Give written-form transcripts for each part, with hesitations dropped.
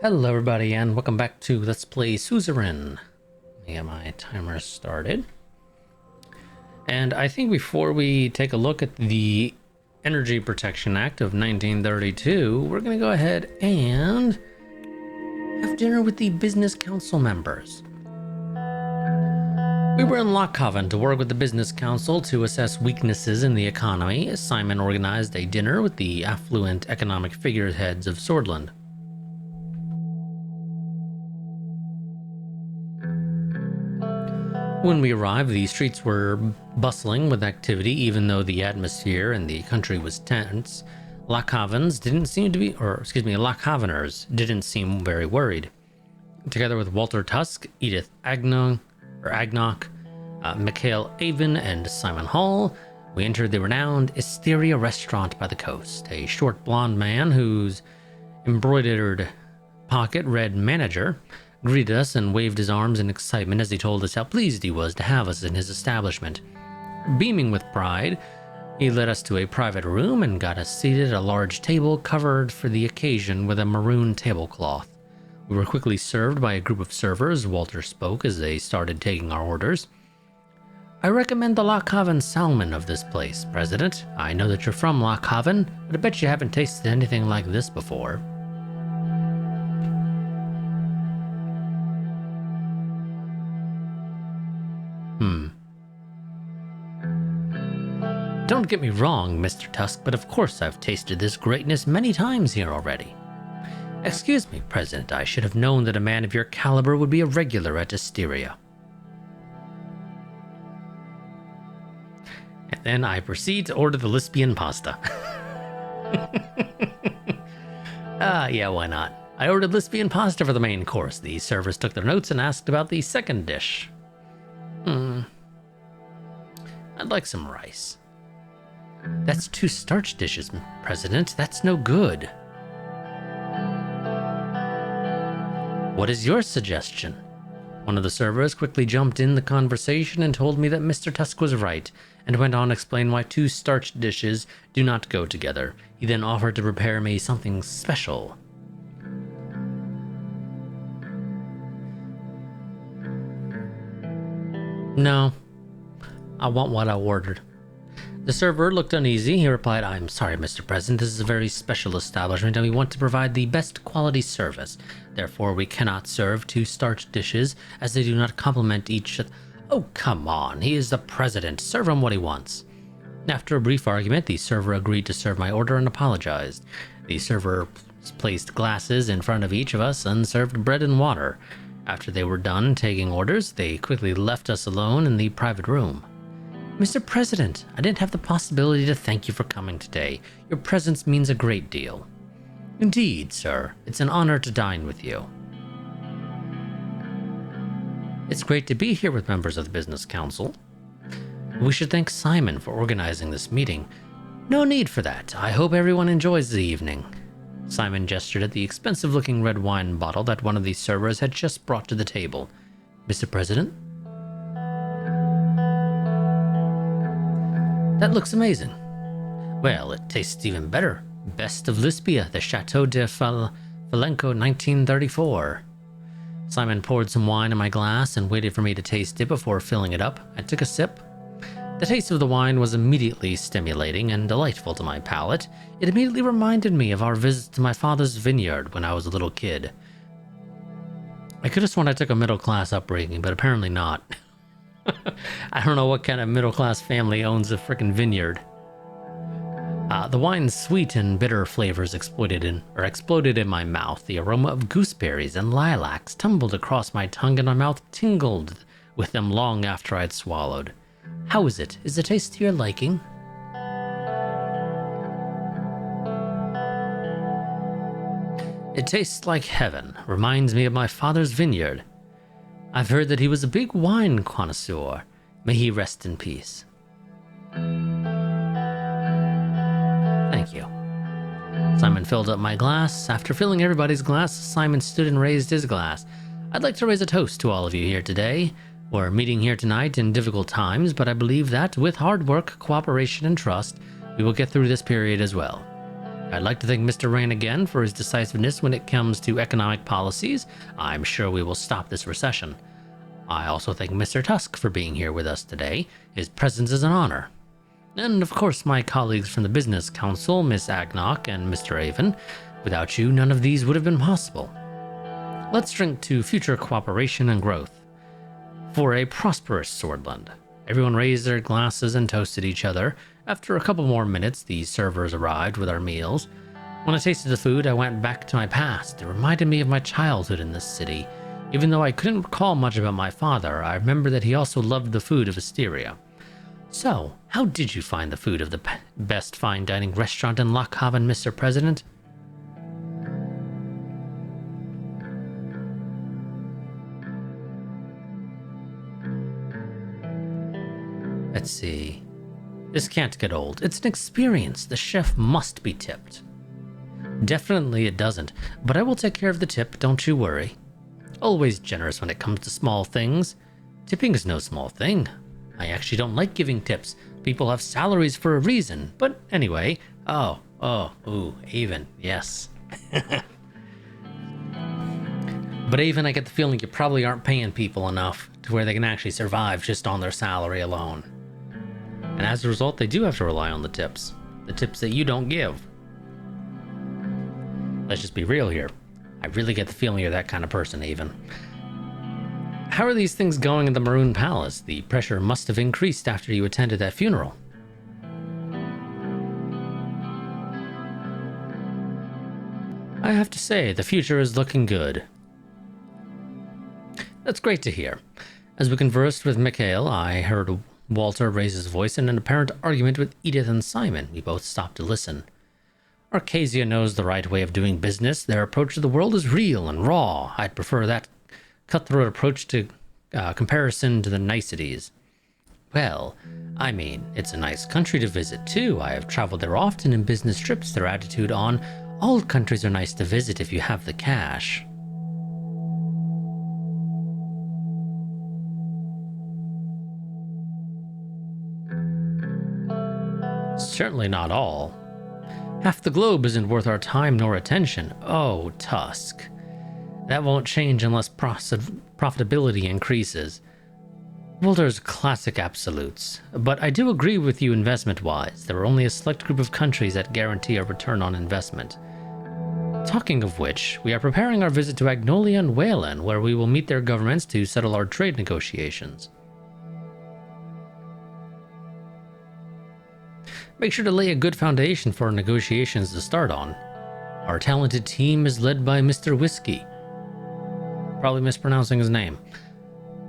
Hello everybody and welcome back to Let's Play Suzerain. Let me get my timer started. And I think before we take a look at the Energy Protection Act of 1932, we're going to go ahead and have dinner with the Business Council members. We were in Lockhaven to work with the Business Council to assess weaknesses in the economy. Simon organized a dinner with the affluent economic figureheads of Sordland. When we arrived, the streets were bustling with activity, even though the atmosphere in the country was tense. Lockhaveners didn't seem very worried. Together with Walter Tusk, Edith Agnock, Mikhail Avon, and Simon Hall, we entered the renowned Asteria restaurant by the coast. A short blonde man whose embroidered pocket read manager greeted us and waved his arms in excitement as he told us how pleased he was to have us in his establishment. Beaming with pride, he led us to a private room and got us seated at a large table covered for the occasion with a maroon tablecloth. We were quickly served by a group of servers. Walter spoke as they started taking our orders. "I recommend the Lockhaven salmon of this place, President. I know that you're from Lockhaven, but I bet you haven't tasted anything like this before." Don't get me wrong, Mr. Tusk, but of course I've tasted this greatness many times here already. Excuse me, President, I should have known that a man of your caliber would be a regular at Asteria. And then I proceed to order the Lispian pasta. Yeah, why not? I ordered Lispian pasta for the main course. The servers took their notes and asked about the second dish. I'd like some rice. That's 2 starch dishes, President. That's no good. What is your suggestion? One of the servers quickly jumped in the conversation and told me that Mr. Tusk was right, and went on to explain why 2 starch dishes do not go together. He then offered to prepare me something special. No, I want what I ordered. The server looked uneasy. He replied, "I'm sorry, Mr. President. This is a very special establishment and we want to provide the best quality service. Therefore, we cannot serve 2 starch dishes as they do not complement each other." Oh, come on. He is the president. Serve him what he wants. After a brief argument, the server agreed to serve my order and apologized. The server placed glasses in front of each of us and served bread and water. After they were done taking orders, they quickly left us alone in the private room. "Mr. President, I didn't have the possibility to thank you for coming today. Your presence means a great deal." "Indeed, sir. It's an honor to dine with you." "It's great to be here with members of the Business Council. We should thank Simon for organizing this meeting." "No need for that. I hope everyone enjoys the evening." Simon gestured at the expensive-looking red wine bottle that one of the servers had just brought to the table. "Mr. President?" "That looks amazing." "Well, it tastes even better. Best of Lispia, the Chateau de Falenco 1934. Simon poured some wine in my glass and waited for me to taste it before filling it up. I took a sip. The taste of the wine was immediately stimulating and delightful to my palate. It immediately reminded me of our visit to my father's vineyard when I was a little kid. I could have sworn I took a middle-class upbringing, but apparently not. I don't know what kind of middle-class family owns a frickin' vineyard. The wine's sweet and bitter flavors exploded in my mouth. The aroma of gooseberries and lilacs tumbled across my tongue and my mouth tingled with them long after I'd swallowed. "How is it? Is the taste to your liking?" "It tastes like heaven. Reminds me of my father's vineyard. I've heard that he was a big wine connoisseur. May he rest in peace." "Thank you." Simon filled up my glass. After filling everybody's glass, Simon stood and raised his glass. "I'd like to raise a toast to all of you here today. We're meeting here tonight in difficult times, but I believe that with hard work, cooperation, and trust, we will get through this period as well. I'd like to thank Mr. Rain again for his decisiveness when it comes to economic policies. I'm sure we will stop this recession. I also thank Mr. Tusk for being here with us today. His presence is an honor. And of course my colleagues from the Business Council, Miss Agnock and Mr. Avon. Without you, none of these would have been possible. Let's drink to future cooperation and growth. For a prosperous Sordland. Everyone raised their glasses and toasted each other. After a couple more minutes, the servers arrived with our meals. When I tasted the food, I went back to my past. It reminded me of my childhood in this city. Even though I couldn't recall much about my father, I remember that he also loved the food of Asteria. So, how did you find the food of the best fine dining restaurant in Lockhaven, Mr. President? Let's see. This can't get old. It's an experience. The chef must be tipped. Definitely it doesn't, but I will take care of the tip, don't you worry. Always generous when it comes to small things. Tipping is no small thing. I actually don't like giving tips. People have salaries for a reason. But anyway, Avon, yes. But Avon, I get the feeling you probably aren't paying people enough to where they can actually survive just on their salary alone. And as a result, they do have to rely on the tips that you don't give. Let's just be real here. I really get the feeling you're that kind of person, Avon. How are these things going in the Maroon Palace? The pressure must have increased after you attended that funeral. I have to say, the future is looking good. That's great to hear. As we conversed with Mikhail, I heard Walter raise his voice in an apparent argument with Edith and Simon. We both stopped to listen. Arcasia knows the right way of doing business. Their approach to the world is real and raw. I'd prefer that cutthroat approach to comparison to the niceties. Well, I mean, it's a nice country to visit too. I have traveled there often in business trips. Their attitude on all countries are nice to visit if you have the cash. Certainly not all. Half the globe isn't worth our time nor attention. Oh, Tusk. That won't change unless profitability increases. Well, there's classic absolutes. But I do agree with you investment-wise. There are only a select group of countries that guarantee a return on investment. Talking of which, we are preparing our visit to Agnolia and Wayland, where we will meet their governments to settle our trade negotiations. Make sure to lay a good foundation for our negotiations to start on. Our talented team is led by Mr. Whiskey. Probably mispronouncing his name.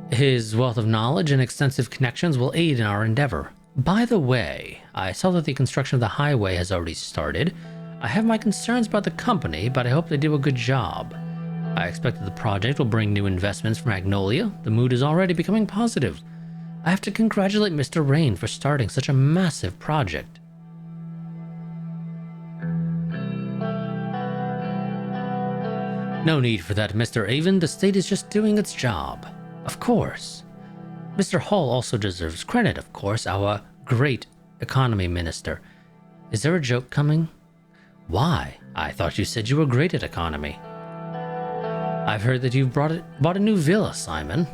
His wealth of knowledge and extensive connections will aid in our endeavor. By the way, I saw that the construction of the highway has already started. I have my concerns about the company, but I hope they do a good job. I expect that the project will bring new investments from Magnolia. The mood is already becoming positive. I have to congratulate Mr. Rain for starting such a massive project. No need for that, Mr. Avon. The state is just doing its job. Of course. Mr. Hall also deserves credit, of course, our great economy minister. Is there a joke coming? Why? I thought you said you were great at economy. I've heard that you've bought a new villa, Simon.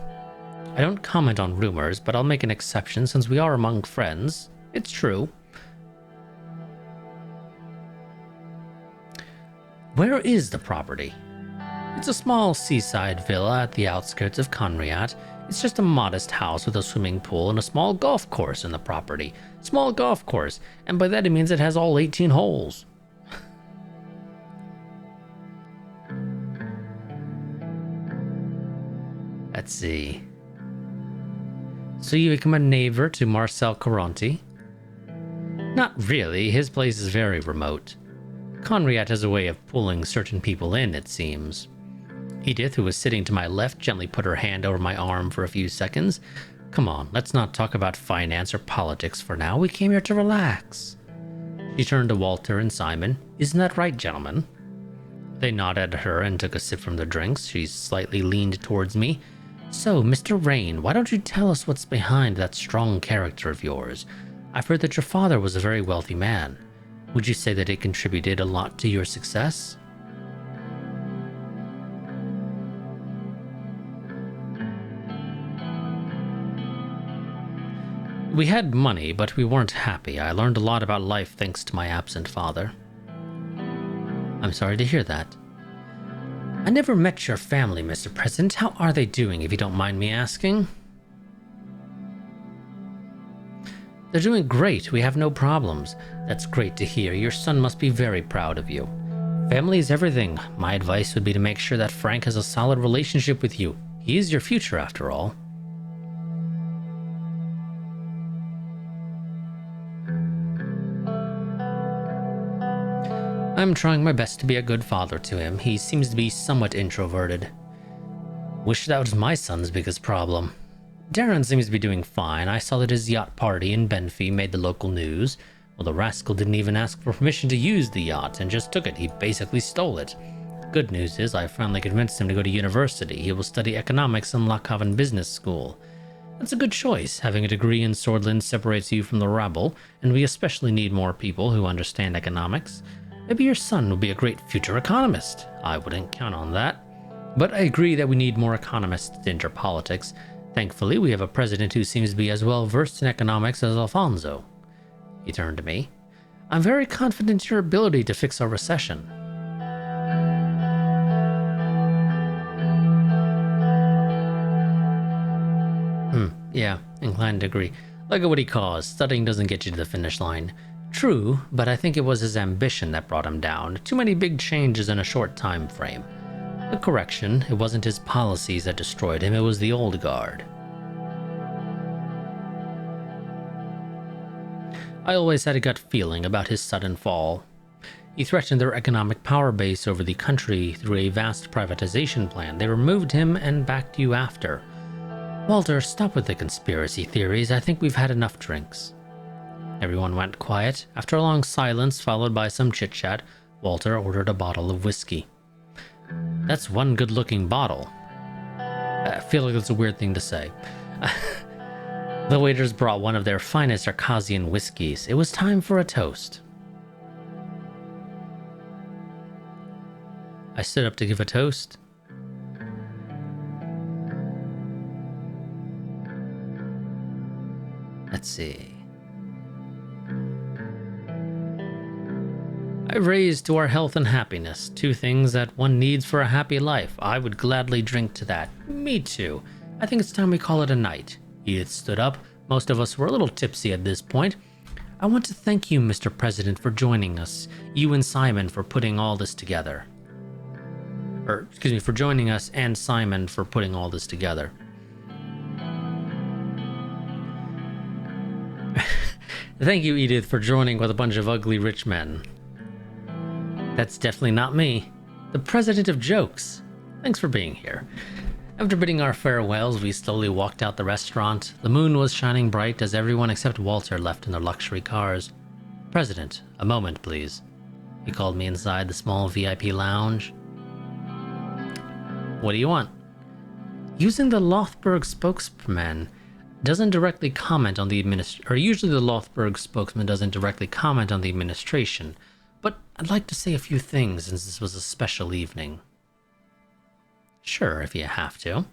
I don't comment on rumors, but I'll make an exception since we are among friends. It's true. Where is the property? It's a small seaside villa at the outskirts of Conriat. It's just a modest house with a swimming pool and a small golf course in the property. Small golf course, and by that it means it has all 18 holes. Let's see. So you become a neighbor to Marcel Caronti? Not really, his place is very remote. Conriat has a way of pulling certain people in, it seems. Edith, who was sitting to my left, gently put her hand over my arm for a few seconds. Come on, let's not talk about finance or politics for now. We came here to relax. She turned to Walter and Simon. Isn't that right, gentlemen? They nodded at her and took a sip from their drinks. She slightly leaned towards me. So, Mr. Rain, why don't you tell us what's behind that strong character of yours? I've heard that your father was a very wealthy man. Would you say that it contributed a lot to your success? We had money, but we weren't happy. I learned a lot about life thanks to my absent father. I'm sorry to hear that. I never met your family, Mr. President. How are they doing, if you don't mind me asking? They're doing great. We have no problems. That's great to hear. Your son must be very proud of you. Family is everything. My advice would be to make sure that Frank has a solid relationship with you. He is your future, after all. I'm trying my best to be a good father to him. He seems to be somewhat introverted. Wish that was my son's biggest problem. Darren seems to be doing fine. I saw that his yacht party in Benfey made the local news. Well, the rascal didn't even ask for permission to use the yacht and just took it. He basically stole it. Good news is I finally convinced him to go to university. He will study economics in Lockhaven Business School. That's a good choice. Having a degree in Sordland separates you from the rabble, and we especially need more people who understand economics. Maybe your son will be a great future economist. I wouldn't count on that. But I agree that we need more economists to enter politics. Thankfully, we have a president who seems to be as well versed in economics as Alfonso. He turned to me. I'm very confident in your ability to fix our recession. Yeah, inclined to agree. Look at what he caused. Studying doesn't get you to the finish line. True, but I think it was his ambition that brought him down. Too many big changes in a short time frame. A correction, it wasn't his policies that destroyed him, it was the old guard. I always had a gut feeling about his sudden fall. He threatened their economic power base over the country through a vast privatization plan. They removed him and backed you after. Walter, stop with the conspiracy theories. I think we've had enough drinks. Everyone went quiet. After a long silence, followed by some chit-chat, Walter ordered a bottle of whiskey. That's one good-looking bottle. I feel like that's a weird thing to say. The waiters brought one of their finest Arcasian whiskeys. It was time for a toast. I stood up to give a toast. Let's see. I raised to our health and happiness, two things that one needs for a happy life. I would gladly drink to that. Me too. I think it's time we call it a night. Edith stood up. Most of us were a little tipsy at this point. I want to thank you, Mr. President, for joining us. You and Simon for putting all this together. For joining us and Simon for putting all this together. Thank you, Edith, for joining with a bunch of ugly rich men. That's definitely not me. The president of jokes. Thanks for being here. After bidding our farewells, we slowly walked out the restaurant. The moon was shining bright as everyone except Walter left in their luxury cars. President, a moment, please. He called me inside the small VIP lounge. What do you want? Using the Lothburg spokesman doesn't directly comment on the usually the Lothburg spokesman doesn't directly comment on the administration, but I'd like to say a few things since this was a special evening. Sure, if you have to.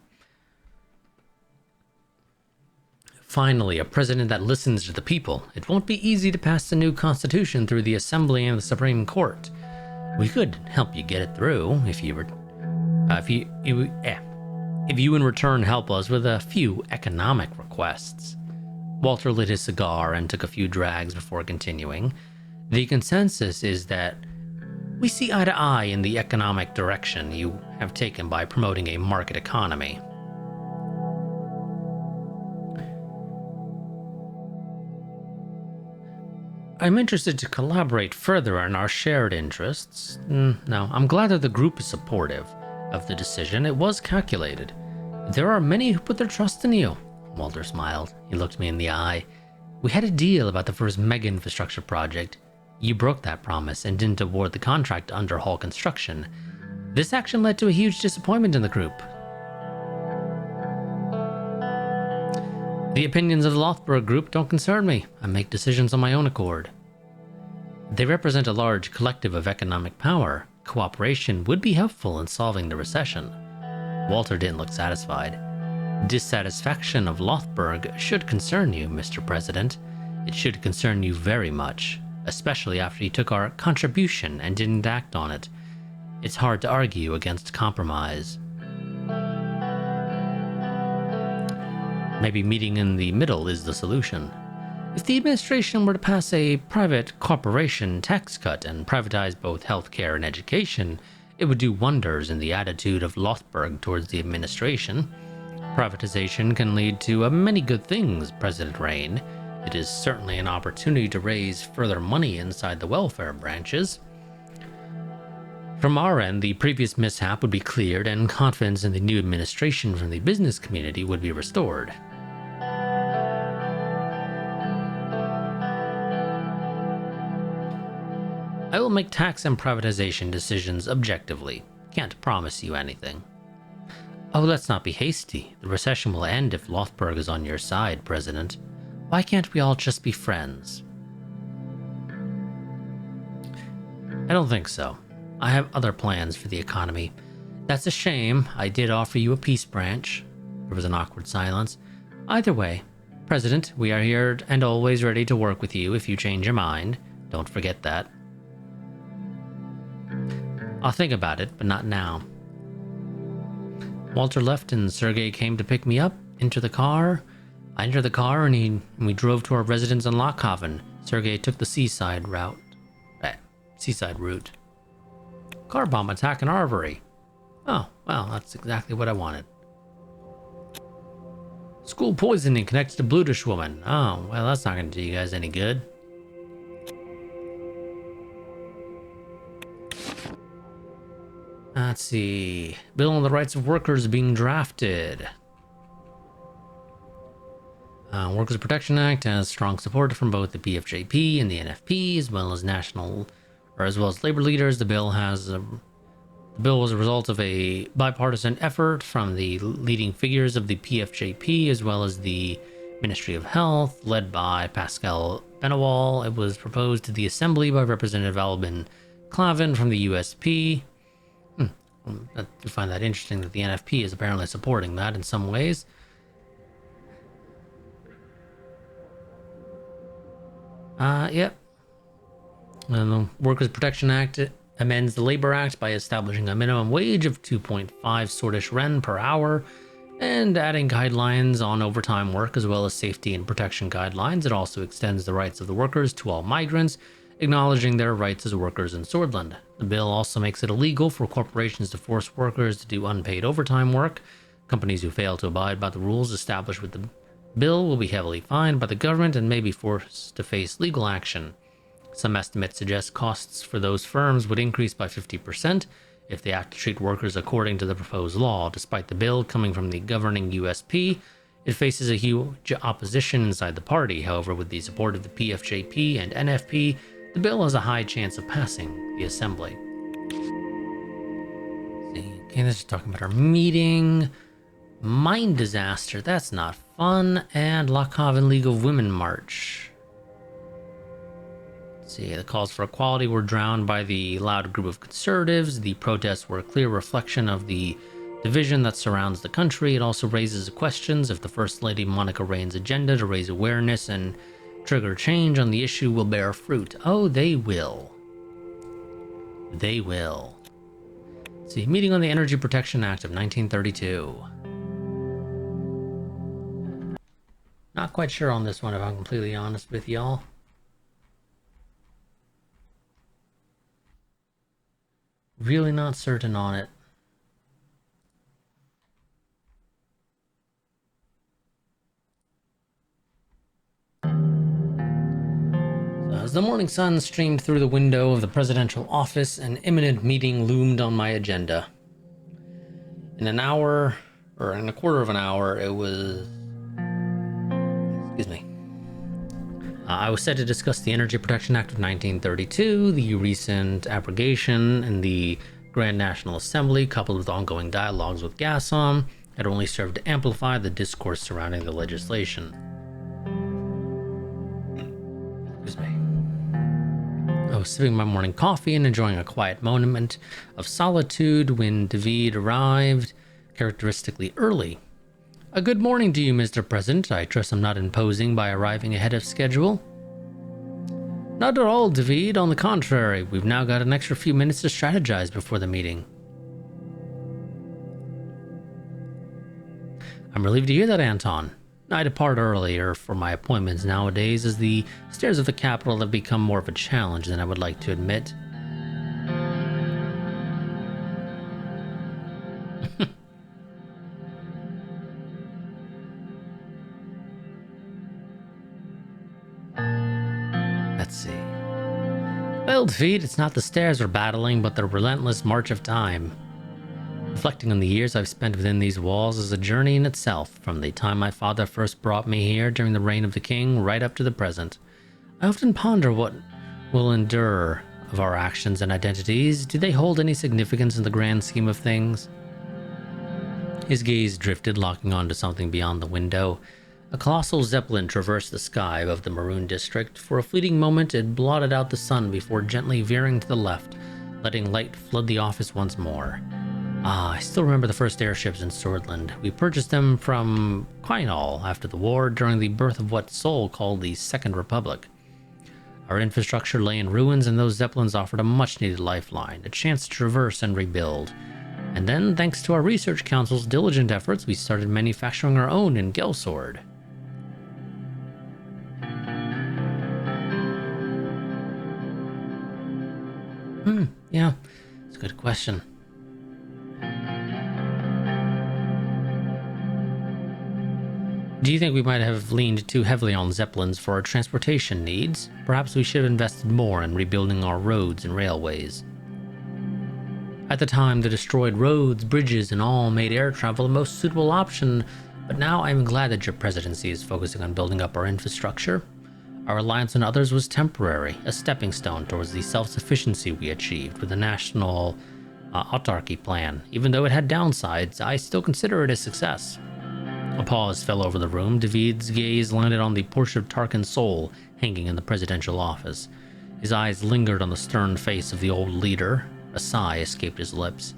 Finally, a president that listens to the people. It won't be easy to pass the new constitution through the Assembly and the Supreme Court. We could help you get it through if you in return help us with a few economic requests. Walter lit his cigar and took a few drags before continuing. The consensus is that we see eye to eye in the economic direction you have taken by promoting a market economy. I'm interested to collaborate further on our shared interests. No, I'm glad that the group is supportive of the decision. It was calculated. There are many who put their trust in you. Walter smiled. He looked me in the eye. We had a deal about the first mega infrastructure project. You broke that promise and didn't award the contract to Underhall Construction. This action led to a huge disappointment in the group. The opinions of the Lothburg group don't concern me. I make decisions on my own accord. They represent a large collective of economic power. Cooperation would be helpful in solving the recession. Walter didn't look satisfied. Dissatisfaction of Lothburg should concern you, Mr. President. It should concern you very much, especially after you took our contribution and didn't act on it. It's hard to argue against compromise. Maybe meeting in the middle is the solution. If the administration were to pass a private corporation tax cut and privatize both healthcare and education, it would do wonders in the attitude of Lothburg towards the administration. Privatization can lead to many good things, President Rain. It is certainly an opportunity to raise further money inside the welfare branches. From our end, the previous mishap would be cleared and confidence in the new administration from the business community would be restored. I will make tax and privatization decisions objectively. Can't promise you anything. Oh, let's not be hasty. The recession will end if Lothburg is on your side, President. Why can't we all just be friends? I don't think so. I have other plans for the economy. That's a shame. I did offer you a peace branch. There was an awkward silence. Either way, President, we are here and always ready to work with you if you change your mind. Don't forget that. I'll think about it, but not now. Walter left and Sergei came to pick me up. Into the car. I entered the car and we drove to our residence in Lockhaven. Sergei took the seaside route. Car bomb attack in Arvory. Oh, well, that's exactly what I wanted. School poisoning connected to Blutish woman. Oh, well, that's not going to do you guys any good. Let's see. Bill on the Rights of Workers being drafted. Workers Protection Act has strong support from both the PFJP and the NFP, as well as labor leaders. The bill was a result of a bipartisan effort from the leading figures of the PFJP, as well as the Ministry of Health, led by Pascal Benawal. It was proposed to the Assembly by Representative Albin Clavin from the USP. I do find that interesting that the NFP is apparently supporting that in some ways. Yep. And the Workers' Protection Act amends the Labor Act by establishing a minimum wage of 2.5 Sortish Ren per hour and adding guidelines on overtime work as well as safety and protection guidelines. It also extends the rights of the workers to all migrants, acknowledging their rights as workers in Sordland. The bill also makes it illegal for corporations to force workers to do unpaid overtime work. Companies who fail to abide by the rules established with the bill will be heavily fined by the government and may be forced to face legal action. Some estimates suggest costs for those firms would increase by 50% if they have to treat workers according to the proposed law. Despite the bill coming from the governing USP, it faces a huge opposition inside the party. However, with the support of the PFJP and NFP, the bill has a high chance of passing the Assembly. Okay, this is talking about our meeting. Mine disaster, that's not fun. And Lockhaven League of Women March. Let's see, the calls for equality were drowned by the loud group of conservatives. The protests were a clear reflection of the division that surrounds the country. It also raises questions if the First Lady Monica Rain's agenda to raise awareness and trigger change on the issue will bear fruit. Oh, they will. They will. Let's see, meeting on the Energy Protection Act of 1932. Not quite sure on this one, if I'm completely honest with y'all. Really not certain on it. As the morning sun streamed through the window of the presidential office, an imminent meeting loomed on my agenda. In an hour, or in a quarter of an hour, it was... I was set to discuss the Energy Protection Act of 1932, the recent abrogation in the Grand National Assembly, coupled with ongoing dialogues with Gassom, had only served to amplify the discourse surrounding the legislation. was sipping my morning coffee and enjoying a quiet moment of solitude when David arrived, characteristically early. A good morning to you, Mr. President. I trust I'm not imposing by arriving ahead of schedule. Not at all, David. On the contrary, we've now got an extra few minutes to strategize before the meeting. I'm relieved to hear that, Anton. I depart earlier for my appointments nowadays, as the stairs of the capital have become more of a challenge than I would like to admit. Let's see. Well, David, it's not the stairs we're battling, but the relentless march of time. Reflecting on the years I've spent within these walls is a journey in itself, from the time my father first brought me here during the reign of the king right up to the present. I often ponder what will endure of our actions and identities. Do they hold any significance in the grand scheme of things? His gaze drifted, locking onto something beyond the window. A colossal zeppelin traversed the sky above the Maroon district. For a fleeting moment, it blotted out the sun before gently veering to the left, letting light flood the office once more. I still remember the first airships in Sordland. We purchased them from Quinal after the war, during the birth of what Sol called the Second Republic. Our infrastructure lay in ruins, and those zeppelins offered a much-needed lifeline, a chance to traverse and rebuild. And then, thanks to our research council's diligent efforts, we started manufacturing our own in Gelsord. Yeah, it's a good question. Do you think we might have leaned too heavily on zeppelins for our transportation needs? Perhaps we should have invested more in rebuilding our roads and railways. At the time, the destroyed roads, bridges, and all made air travel the most suitable option, but now I'm glad that your presidency is focusing on building up our infrastructure. Our reliance on others was temporary, a stepping stone towards the self-sufficiency we achieved with the national autarky plan. Even though it had downsides, I still consider it a success. A pause fell over the room. David's gaze landed on the portrait of Tarkin's soul hanging in the presidential office. His eyes lingered on the stern face of the old leader. A sigh escaped his lips.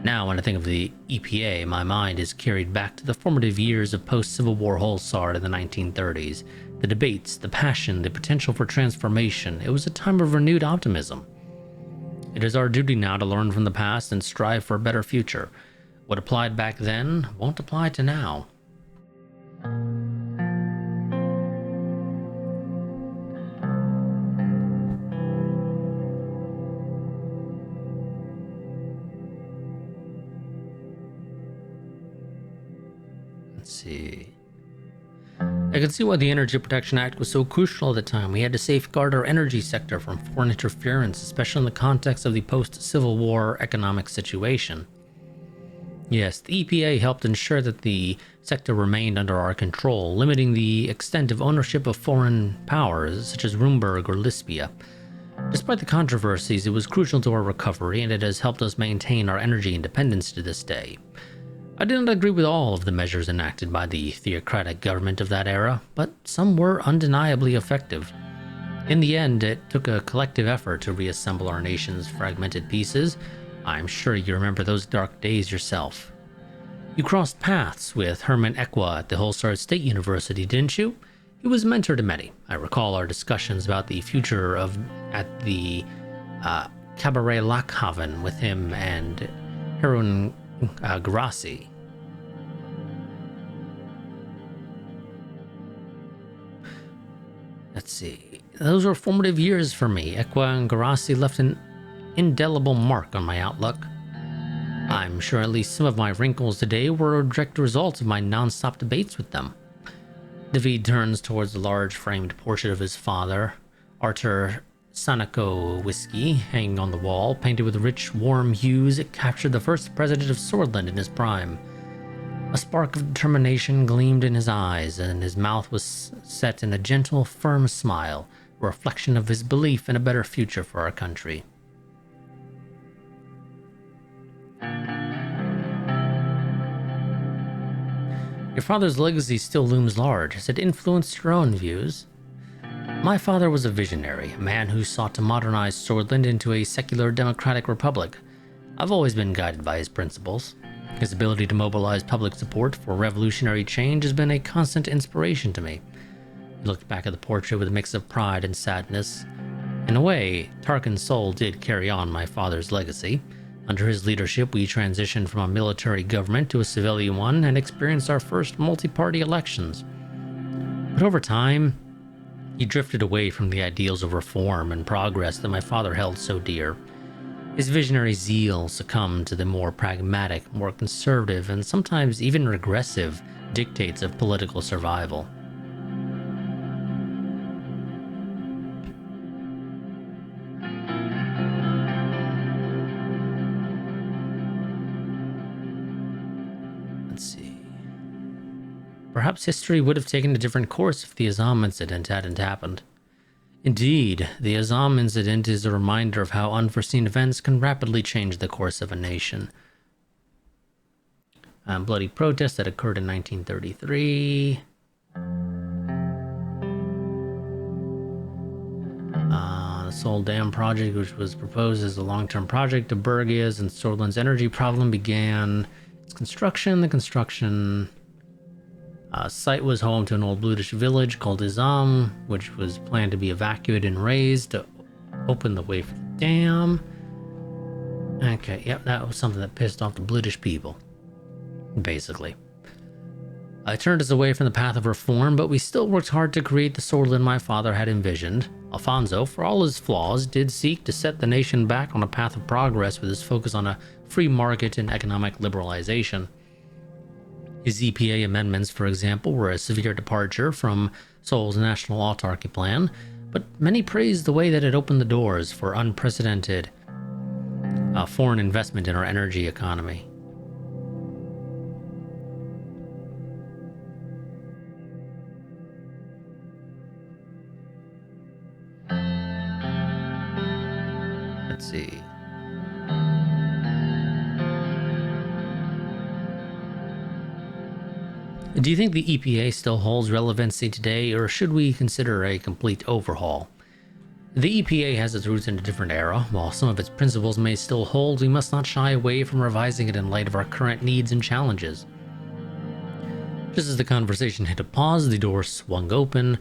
Now, when I think of the EPA, my mind is carried back to the formative years of post-Civil War Holsard in the 1930s. The debates, the passion, the potential for transformation. It was a time of renewed optimism. It is our duty now to learn from the past and strive for a better future. What applied back then won't apply to now. Let's see. I can see why the Energy Protection Act was so crucial at the time. We had to safeguard our energy sector from foreign interference, especially in the context of the post-Civil War economic situation. Yes, the EPA helped ensure that the sector remained under our control, limiting the extent of ownership of foreign powers such as Rumburg or Lispia. Despite the controversies, it was crucial to our recovery, and it has helped us maintain our energy independence to this day. I did not agree with all of the measures enacted by the theocratic government of that era, but some were undeniably effective. In the end, it took a collective effort to reassemble our nation's fragmented pieces. I'm sure you remember those dark days yourself. You crossed paths with Herman Equa at the Holsard State University, didn't you? He was a mentor to many. I recall our discussions about the future at the Cabaret Lackhaven with him and Harun Grassi. Let's see. Those were formative years for me. Equa and Grassi left an indelible mark on my outlook. I'm sure at least some of my wrinkles today were a direct result of my non-stop debates with them. David turns towards the large framed portrait of his father, Arthur Sanako whiskey, hanging on the wall. Painted with rich, warm hues, it captured the first president of Sordland in his prime. A spark of determination gleamed in his eyes, and his mouth was set in a gentle, firm smile, a reflection of his belief in a better future for our country. Your father's legacy still looms large. Has it influenced your own views? My father was a visionary, a man who sought to modernize Sordland into a secular democratic republic. I've always been guided by his principles. His ability to mobilize public support for revolutionary change has been a constant inspiration to me. He looked back at the portrait with a mix of pride and sadness. In a way, Tarkin's soul did carry on my father's legacy. Under his leadership, we transitioned from a military government to a civilian one and experienced our first multi-party elections. But over time, he drifted away from the ideals of reform and progress that my father held so dear. His visionary zeal succumbed to the more pragmatic, more conservative, and sometimes even regressive dictates of political survival. Let's see. Perhaps history would have taken a different course if the Azam incident hadn't happened. Indeed, the Azam incident is a reminder of how unforeseen events can rapidly change the course of a nation. Bloody protest that occurred in 1933. The Sol Dam project, which was proposed as a long-term project of Bergia's and Sordland's energy problem, began its construction. The construction site was home to an old British village called Azam, which was planned to be evacuated and razed to open the way for the dam. Okay, yep, that was something that pissed off the British people, basically. I turned us away from the path of reform, but we still worked hard to create the Sordland my father had envisioned. Alfonso, for all his flaws, did seek to set the nation back on a path of progress with his focus on a free market and economic liberalization. His EPA amendments, for example, were a severe departure from Sol's national autarky plan, but many praised the way that it opened the doors for unprecedented foreign investment in our energy economy. Let's see. Do you think the EPA still holds relevancy today, or should we consider a complete overhaul? The EPA has its roots in a different era. While some of its principles may still hold, we must not shy away from revising it in light of our current needs and challenges. Just as the conversation hit a pause, the door swung open,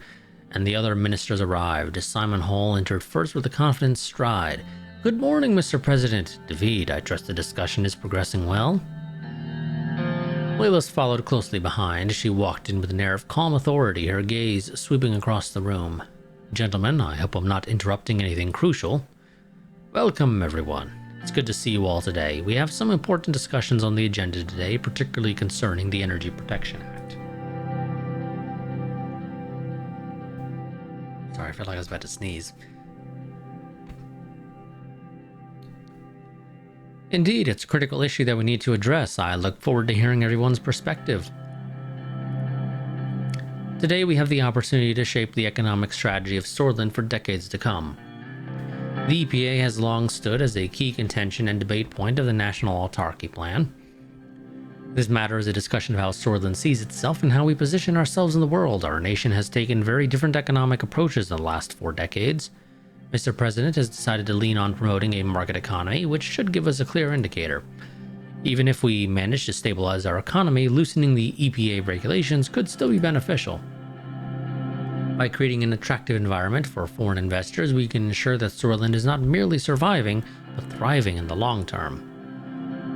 and the other ministers arrived. Simon Hall entered first with a confident stride. "Good morning, Mr. President. David, I trust the discussion is progressing well?" Laylas followed closely behind. She walked in with an air of calm authority, her gaze sweeping across the room. "Gentlemen, I hope I'm not interrupting anything crucial." "Welcome, everyone. It's good to see you all today. We have some important discussions on the agenda today, particularly concerning the Energy Protection Act." Sorry, I felt like I was about to sneeze. Indeed, it's a critical issue that we need to address. I look forward to hearing everyone's perspective. Today, we have the opportunity to shape the economic strategy of Sordland for decades to come. The EPA has long stood as a key contention and debate point of the National Autarky Plan. This matter is a discussion of how Sordland sees itself and how we position ourselves in the world. Our nation has taken very different economic approaches in the last 4 decades. Mr. President has decided to lean on promoting a market economy, which should give us a clear indicator. Even if we manage to stabilize our economy, loosening the EPA regulations could still be beneficial. By creating an attractive environment for foreign investors, we can ensure that Sordland is not merely surviving, but thriving in the long term.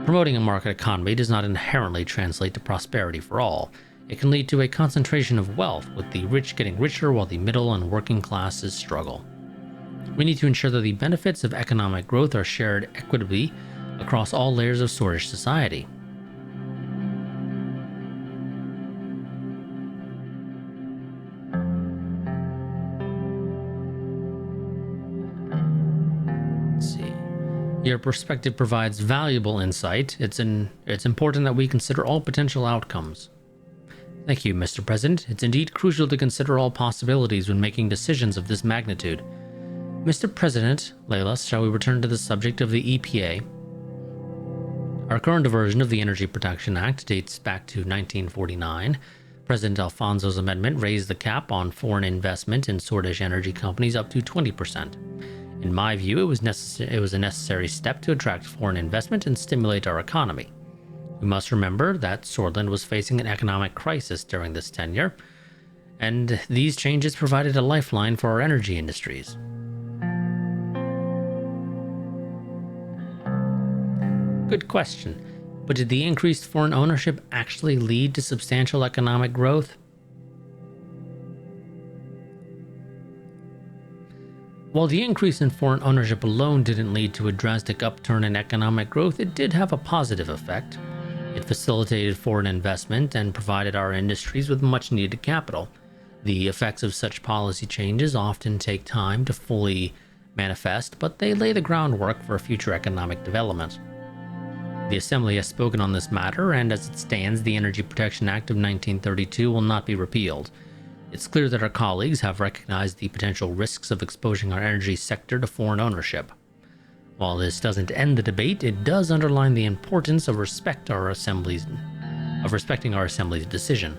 Promoting a market economy does not inherently translate to prosperity for all. It can lead to a concentration of wealth, with the rich getting richer while the middle and working classes struggle. We need to ensure that the benefits of economic growth are shared equitably across all layers of Sordish society. Let's see. Your perspective provides valuable insight. It's important that we consider all potential outcomes. Thank you, Mr. President. It's indeed crucial to consider all possibilities when making decisions of this magnitude. Mr. President, Laylas, shall we return to the subject of the EPA? Our current version of the Energy Protection Act dates back to 1949, President Alfonso's amendment raised the cap on foreign investment in Sordish energy companies up to 20%. In my view, it was a necessary step to attract foreign investment and stimulate our economy. We must remember that Sordland was facing an economic crisis during this tenure, and these changes provided a lifeline for our energy industries. Good question. But did the increased foreign ownership actually lead to substantial economic growth? While the increase in foreign ownership alone didn't lead to a drastic upturn in economic growth, it did have a positive effect. It facilitated foreign investment and provided our industries with much needed capital. The effects of such policy changes often take time to fully manifest, but they lay the groundwork for future economic development. The Assembly has spoken on this matter, and as it stands, the Energy Protection Act of 1932 will not be repealed. It's clear that our colleagues have recognized the potential risks of exposing our energy sector to foreign ownership. While this doesn't end the debate, it does underline the importance of respecting our Assembly's decision.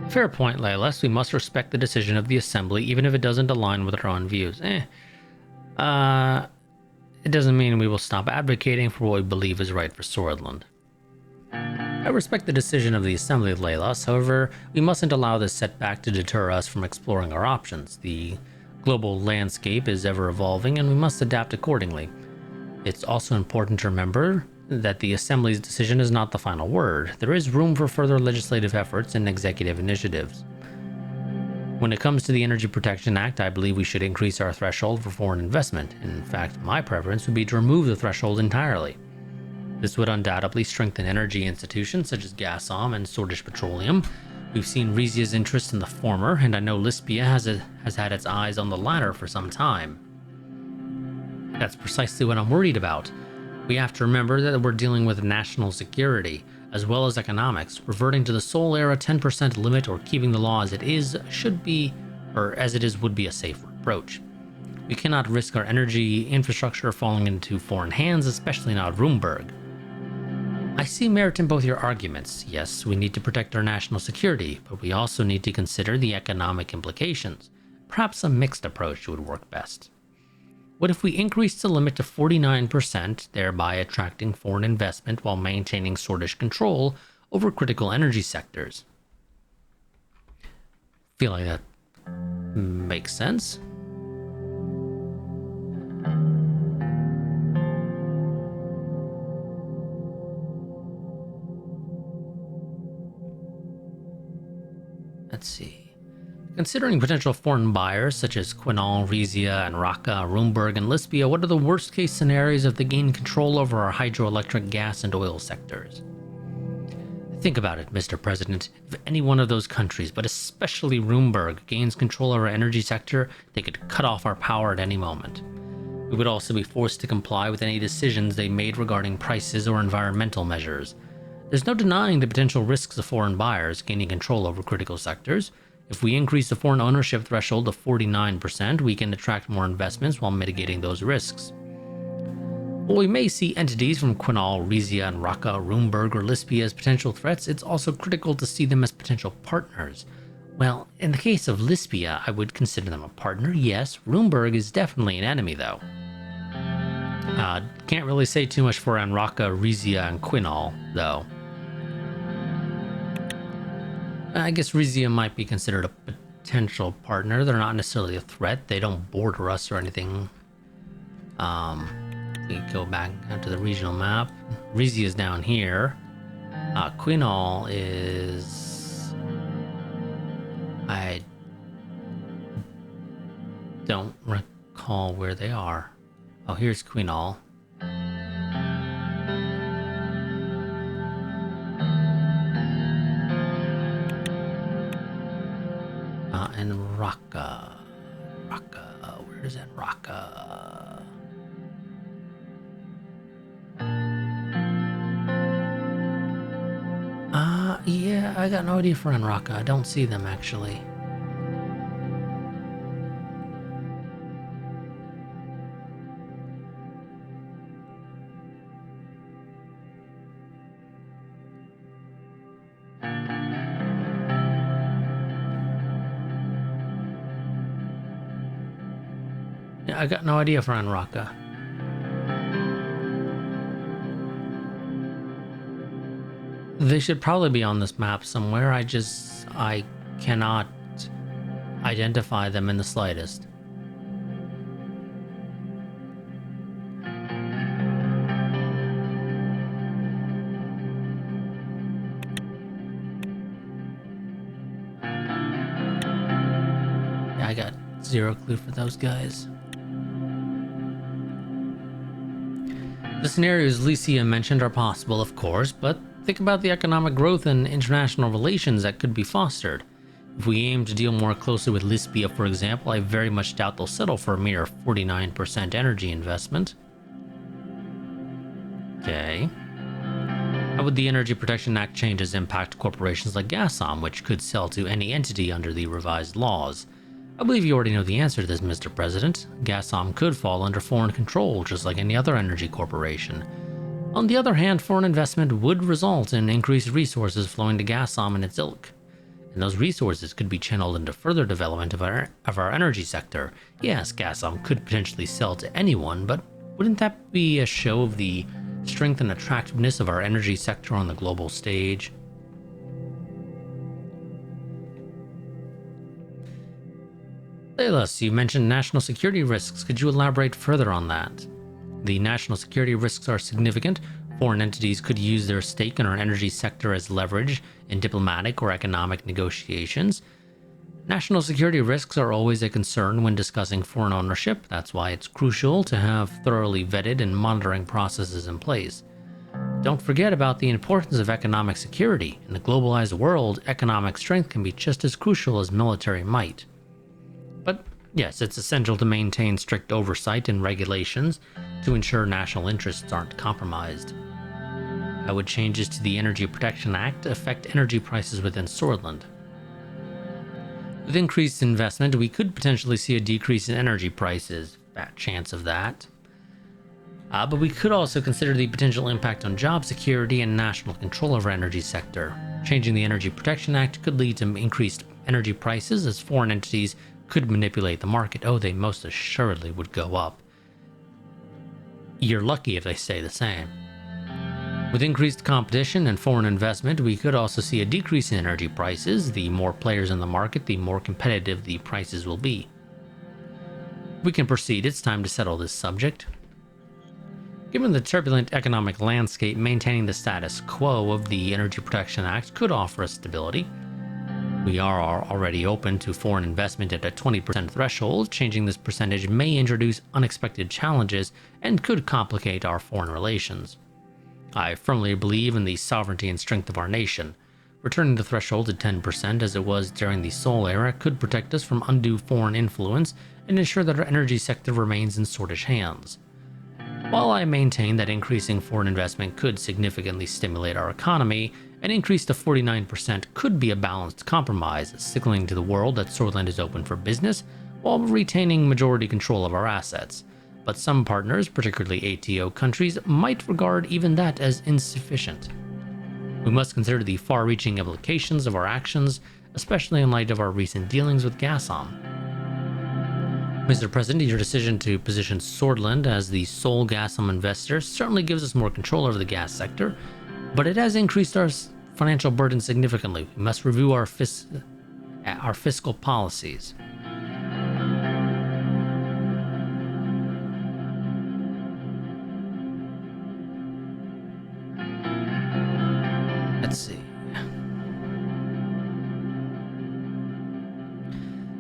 Fair point, Laylas. We must respect the decision of the Assembly, even if it doesn't align with our own views. It doesn't mean we will stop advocating for what we believe is right for Sordland. I respect the decision of the Assembly, Laylas. However, we mustn't allow this setback to deter us from exploring our options. The global landscape is ever evolving, and we must adapt accordingly. It's also important to remember that the Assembly's decision is not the final word. There is room for further legislative efforts and executive initiatives. When it comes to the Energy Protection Act, I believe we should increase our threshold for foreign investment. In fact, my preference would be to remove the threshold entirely. This would undoubtedly strengthen energy institutions such as Gasom and Sordish Petroleum. We've seen Rizia's interest in the former, and I know Lispia has had its eyes on the latter for some time. That's precisely what I'm worried about. We have to remember that we're dealing with national security, as well as economics. Reverting to the Sol era 10% limit or keeping the law as it is would be a safer approach. We cannot risk our energy infrastructure falling into foreign hands, especially not Roomberg. I see merit in both your arguments. Yes, we need to protect our national security, but we also need to consider the economic implications. Perhaps a mixed approach would work best. What if we increase the limit to 49%, thereby attracting foreign investment while maintaining Sordish control over critical energy sectors? Feel like that makes sense. Let's see. Considering potential foreign buyers such as Quinol, Rizia, and Raqqa, Roomberg, and Lispia, what are the worst-case scenarios if they gain control over our hydroelectric, gas, and oil sectors? Think about it, Mr. President. If any one of those countries, but especially Roomberg, gains control of our energy sector, they could cut off our power at any moment. We would also be forced to comply with any decisions they made regarding prices or environmental measures. There's no denying the potential risks of foreign buyers gaining control over critical sectors. If we increase the foreign ownership threshold to 49%, we can attract more investments while mitigating those risks. While we may see entities from Quinol, Rizia, and Raqqa, Roomberg, or Lispia as potential threats, it's also critical to see them as potential partners. Well, in the case of Lispia, I would consider them a partner, yes. Roomberg is definitely an enemy, though. Can't really say too much for Raqqa, Rizia, and Quinol, though. I guess Rizia might be considered a potential partner. They're not necessarily a threat. They don't border us or anything. We go back to the regional map. Rizia is down here. Quinol is... I don't recall where they are. Oh, here's Quinol. And Raqqa. Where is that Raqqa? Yeah, I got no idea for Anraka. I don't see them, actually. Yeah, I got no idea for Anraka. They should probably be on this map somewhere. I cannot identify them in the slightest. Yeah, I got zero clue for those guys. The scenarios Licia mentioned are possible, of course, but think about the economic growth and international relations that could be fostered. If we aim to deal more closely with Lispia, for example, I very much doubt they'll settle for a mere 49% energy investment. Okay. How would the Energy Protection Act changes impact corporations like Gasom, which could sell to any entity under the revised laws? I believe you already know the answer to this, Mr. President. Gasom could fall under foreign control, just like any other energy corporation. On the other hand, foreign investment would result in increased resources flowing to Gasom and its ilk. And those resources could be channeled into further development of our energy sector. Yes, Gasom could potentially sell to anyone, but wouldn't that be a show of the strength and attractiveness of our energy sector on the global stage? Leilas, you mentioned national security risks. Could you elaborate further on that? The national security risks are significant. Foreign entities could use their stake in our energy sector as leverage in diplomatic or economic negotiations. National security risks are always a concern when discussing foreign ownership. That's why it's crucial to have thoroughly vetted and monitoring processes in place. Don't forget about the importance of economic security. In a globalized world, economic strength can be just as crucial as military might. But yes, it's essential to maintain strict oversight and regulations to ensure national interests aren't compromised. How would changes to the Energy Protection Act affect energy prices within Sordland? With increased investment, we could potentially see a decrease in energy prices. Fat chance of that. But we could also consider the potential impact on job security and national control of our energy sector. Changing the Energy Protection Act could lead to increased energy prices as foreign entities could manipulate the market. Oh, they most assuredly would go up. You're lucky if they stay the same. With increased competition and foreign investment, we could also see a decrease in energy prices. The more players in the market, the more competitive the prices will be. We can proceed. It's time to settle this subject. Given the turbulent economic landscape, maintaining the status quo of the Energy Protection Act could offer us stability. We are already open to foreign investment at a 20% threshold. Changing this percentage may introduce unexpected challenges and could complicate our foreign relations. I firmly believe in the sovereignty and strength of our nation. Returning the threshold to 10% as it was during the Sol era could protect us from undue foreign influence and ensure that our energy sector remains in Sordish hands. While I maintain that increasing foreign investment could significantly stimulate our economy, an increase to 49% could be a balanced compromise, signaling to the world that Sordland is open for business while retaining majority control of our assets. But some partners, particularly ATO countries, might regard even that as insufficient. We must consider the far-reaching implications of our actions, especially in light of our recent dealings with Gasom. Mr. President, your decision to position Sordland as the sole Gasom investor certainly gives us more control over the gas sector, but it has increased our financial burden significantly. We must review our fiscal policies. Let's see.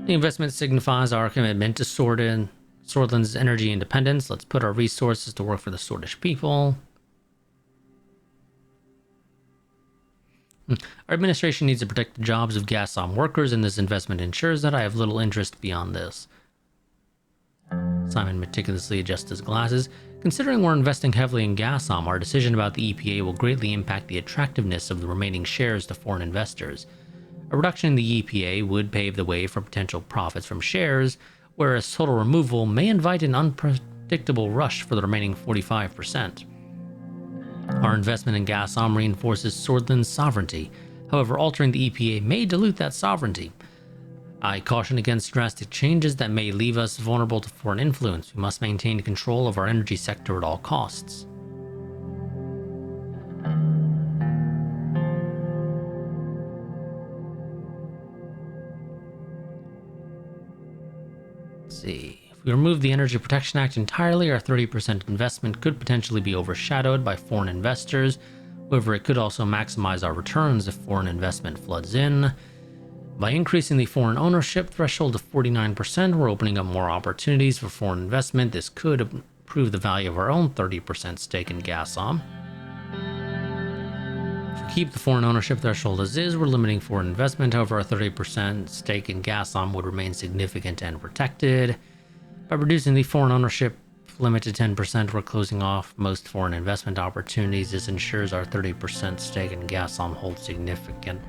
The investment signifies our commitment to Sordland's energy independence. Let's put our resources to work for the Sordish people. Our administration needs to protect the jobs of Gasom workers, and this investment ensures that I have little interest beyond this. Simon meticulously adjusts his glasses. Considering we're investing heavily in Gasom, our decision about the EPA will greatly impact the attractiveness of the remaining shares to foreign investors. A reduction in the EPA would pave the way for potential profits from shares, whereas total removal may invite an unpredictable rush for the remaining 45%. Our investment in Gasom reinforces Sordland's sovereignty. However, altering the EPA may dilute that sovereignty. I caution against drastic changes that may leave us vulnerable to foreign influence. We must maintain control of our energy sector at all costs. Let's see. If we remove the Energy Protection Act entirely, our 30% investment could potentially be overshadowed by foreign investors. However, it could also maximize our returns if foreign investment floods in. By increasing the foreign ownership threshold to 49%, we're opening up more opportunities for foreign investment. This could improve the value of our own 30% stake in Gasom. If we keep the foreign ownership threshold as is, we're limiting foreign investment. However, our 30% stake in Gasom would remain significant and protected. By reducing the foreign ownership limit to 10%, we're closing off most foreign investment opportunities. This ensures our 30% stake in Gasom holds significant.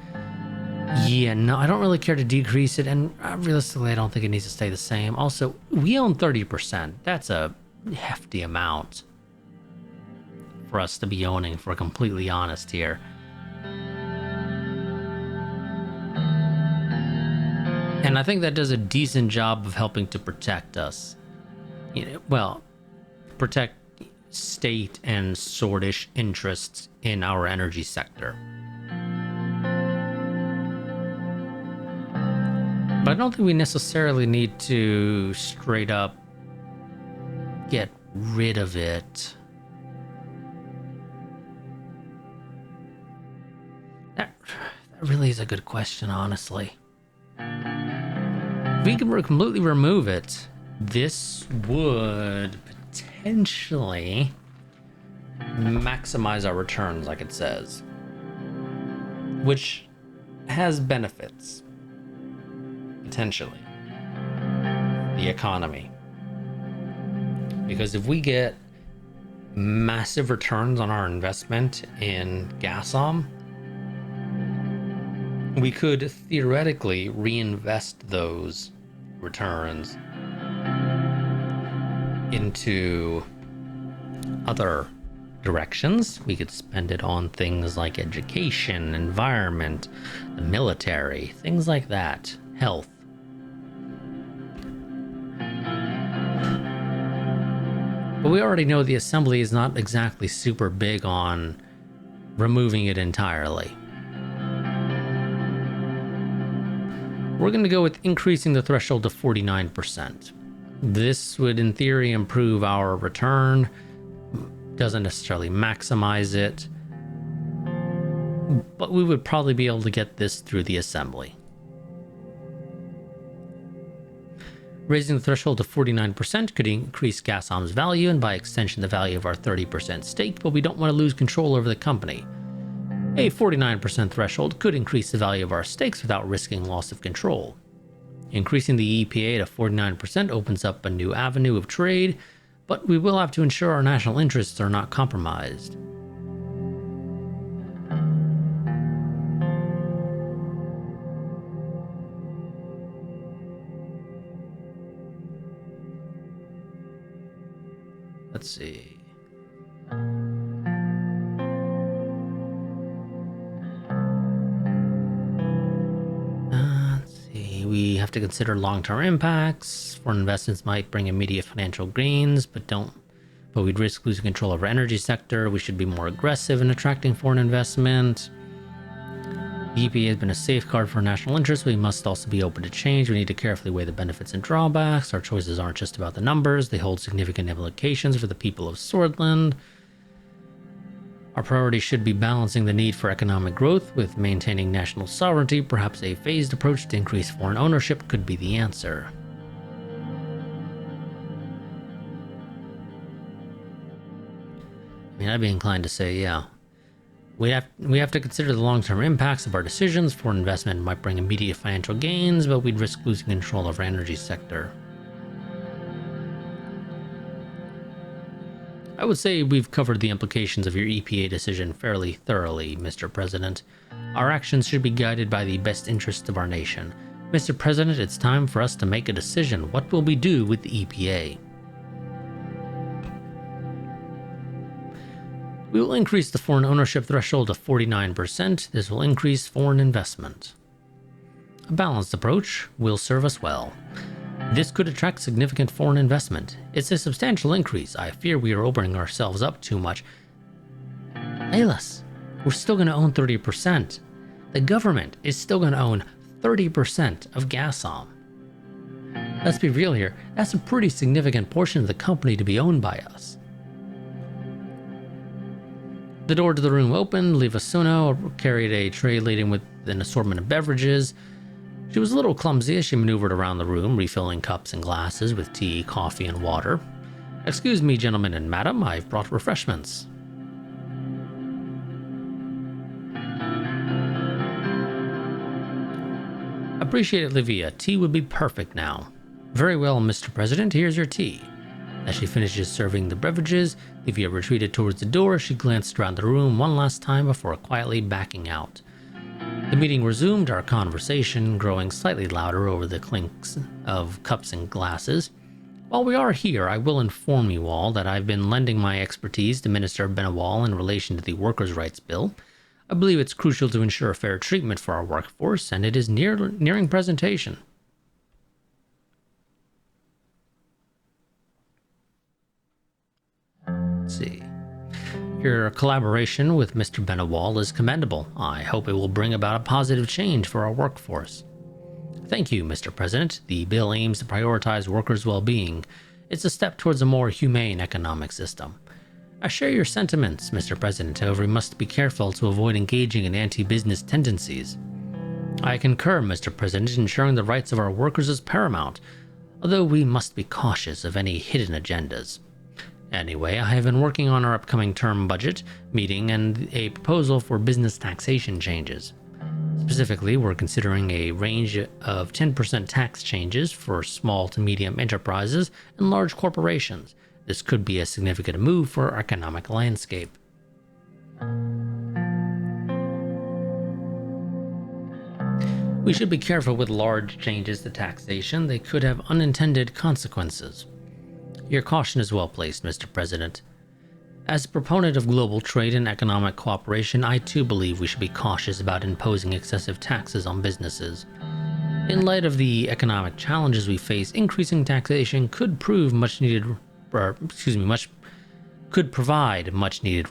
Yeah, no, I don't really care to decrease it, and realistically, I don't think it needs to stay the same. Also, we own 30%. That's a hefty amount for us to be owning, if we're completely honest here. And I think that does a decent job of helping to protect us. Protect state and Swordish interests in our energy sector. But I don't think we necessarily need to straight up get rid of it. That really is a good question, honestly. If we can completely remove it, this would potentially maximize our returns, like it says, which has benefits. Potentially, the economy. Because if we get massive returns on our investment in Gasom, we could theoretically reinvest those returns into other directions. We could spend it on things like education, environment, the military, things like that, health. But we already know the Assembly is not exactly super big on removing it entirely. We're going to go with increasing the threshold to 49%. This would, in theory, improve our return. Doesn't necessarily maximize it. But we would probably be able to get this through the Assembly. Raising the threshold to 49% could increase Gasom's value and by extension the value of our 30% stake, but we don't want to lose control over the company. A 49% threshold could increase the value of our stakes without risking loss of control. Increasing the EPA to 49% opens up a new avenue of trade, but we will have to ensure our national interests are not compromised. Let's see. We have to consider long-term impacts. Foreign investments might bring immediate financial gains, but we'd risk losing control of our energy sector. We should be more aggressive in attracting foreign investment. The EPA has been a safeguard for national interests, but we must also be open to change. We need to carefully weigh the benefits and drawbacks. Our choices aren't just about the numbers. They hold significant implications for the people of Sordland. Our priority should be balancing the need for economic growth with maintaining national sovereignty. Perhaps a phased approach to increase foreign ownership could be the answer. I mean, I'd be inclined to say, yeah. We have to consider the long-term impacts of our decisions. Foreign investment might bring immediate financial gains, but we'd risk losing control of our energy sector. I would say we've covered the implications of your EPA decision fairly thoroughly, Mr. President. Our actions should be guided by the best interests of our nation. Mr. President, it's time for us to make a decision. What will we do with the EPA? We will increase the foreign ownership threshold to 49%. This will increase foreign investment. A balanced approach will serve us well. This could attract significant foreign investment. It's a substantial increase. I fear we are opening ourselves up too much. Alas, we're still going to own 30%. The government is still going to own 30% of Gasom. Let's be real here. That's a pretty significant portion of the company to be owned by us. The door to the room opened. Leva Suno carried a tray laden with an assortment of beverages. She was a little clumsy as she maneuvered around the room, refilling cups and glasses with tea, coffee, and water. Excuse me, gentlemen and madam, I've brought refreshments. Appreciate it, Livia. Tea would be perfect now. Very well, Mr. President, here's your tea. As she finishes serving the beverages, Livia retreated towards the door. She glanced around the room one last time before quietly backing out. The meeting resumed, our conversation growing slightly louder over the clinks of cups and glasses. While we are here, I will inform you all that I've been lending my expertise to Minister Benawal in relation to the Workers' Rights Bill. I believe it's crucial to ensure fair treatment for our workforce, and it is nearing presentation. Let's see. Your collaboration with Mr. Benawal is commendable. I hope it will bring about a positive change for our workforce. Thank you, Mr. President. The bill aims to prioritize workers' well-being. It's a step towards a more humane economic system. I share your sentiments, Mr. President. However, we must be careful to avoid engaging in anti-business tendencies. I concur, Mr. President. Ensuring the rights of our workers is paramount, although we must be cautious of any hidden agendas. Anyway, I have been working on our upcoming term budget meeting and a proposal for business taxation changes. Specifically, we're considering a range of 10% tax changes for small to medium enterprises and large corporations. This could be a significant move for our economic landscape. We should be careful with large changes to taxation. They could have unintended consequences. Your caution is well placed, Mr. President. As a proponent of global trade and economic cooperation, I too believe we should be cautious about imposing excessive taxes on businesses. In light of the economic challenges we face, increasing taxation could provide much needed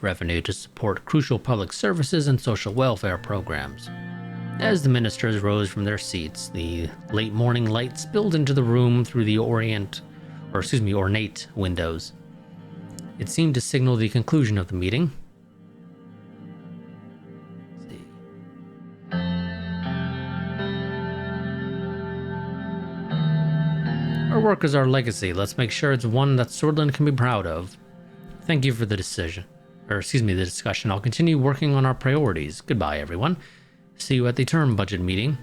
revenue to support crucial public services and social welfare programs. As the ministers rose from their seats, the late morning light spilled into the room through the ornate windows. It seemed to signal the conclusion of the meeting. Let's see. Our work is our legacy. Let's make sure it's one that Sordland can be proud of. Thank you for the discussion. I'll continue working on our priorities. Goodbye, everyone. See you at the term budget meeting.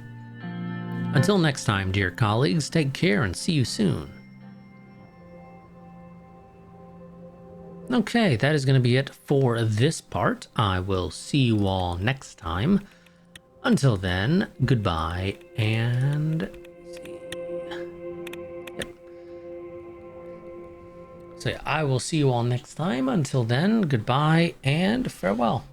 Until next time, dear colleagues, take care and see you soon. Okay, that is going to be it for this part. I will see you all next time. Until then, goodbye and So yeah, I will see you all next time. Until then, goodbye and farewell.